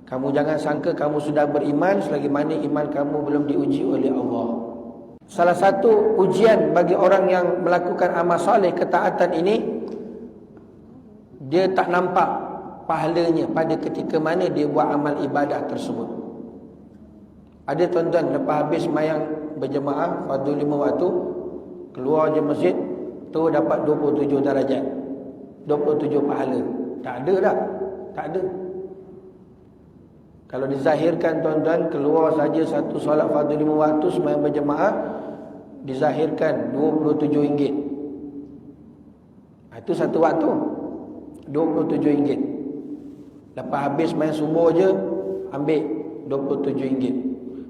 Kamu jangan sangka kamu sudah beriman selagi mana iman kamu belum diuji oleh Allah. Salah satu ujian bagi orang yang melakukan amal soleh, ketaatan ini, dia tak nampak pahalanya pada ketika mana dia buat amal ibadah tersebut. Ada tuan-tuan lepas habis sembahyang berjemaah fardu 5 waktu, keluar je masjid tu dapat 27 darajat, 27 pahala. Tak ada dah. Tak ada. Kalau dizahirkan tuan-tuan, keluar saja satu solat fardu 5 waktu sembahyang berjemaah, dizahirkan RM27. Itu satu waktu RM27. Lepas habis main subuh je ambil RM27.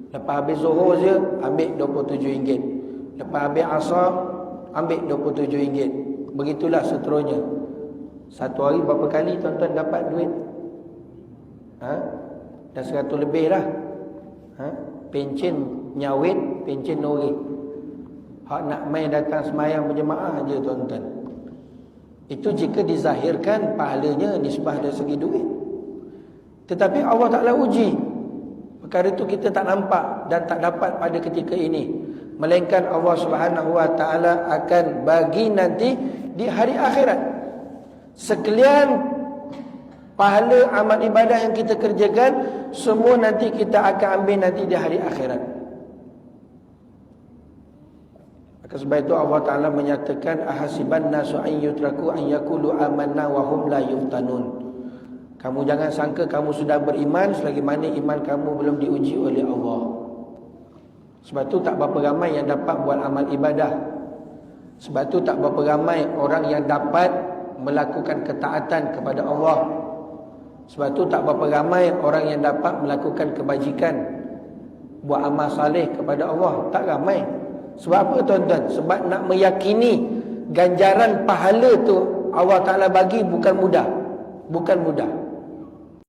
Lepas habis zuhur je ambil RM27. Lepas habis asar ambil RM27. Begitulah seterusnya. Satu hari berapa kali tuan-tuan dapat duit? Dah 100 lebih dah. Pencen nyawit, pencen nori. Hak nak main datang semayang berjemaah je tuan-tuan. Itu jika dizahirkan pahalanya nisbah dari segi duit. Tetapi Allah Ta'ala uji. Perkara itu kita tak nampak dan tak dapat pada ketika ini. Melainkan Allah Subhanahu Wa Ta'ala akan bagi nanti di hari akhirat. Sekalian pahala amal ibadah yang kita kerjakan, semua nanti kita akan ambil nanti di hari akhirat. Maka sebab itu Allah Ta'ala menyatakan ahasiban nasu an yutraku an yaqulu amanna wa hum la yuftanun. Kamu jangan sangka kamu sudah beriman selagi mana iman kamu belum diuji oleh Allah. Sebab itu tak berapa ramai yang dapat buat amal ibadah. Sebab itu tak berapa ramai orang yang dapat melakukan ketaatan kepada Allah. Sebab itu tak berapa ramai orang yang dapat melakukan kebajikan, buat amal saleh kepada Allah. Tak ramai. Sebab apa tuan-tuan? Sebab nak meyakini ganjaran pahala tu Allah Ta'ala bagi bukan mudah. Bukan mudah.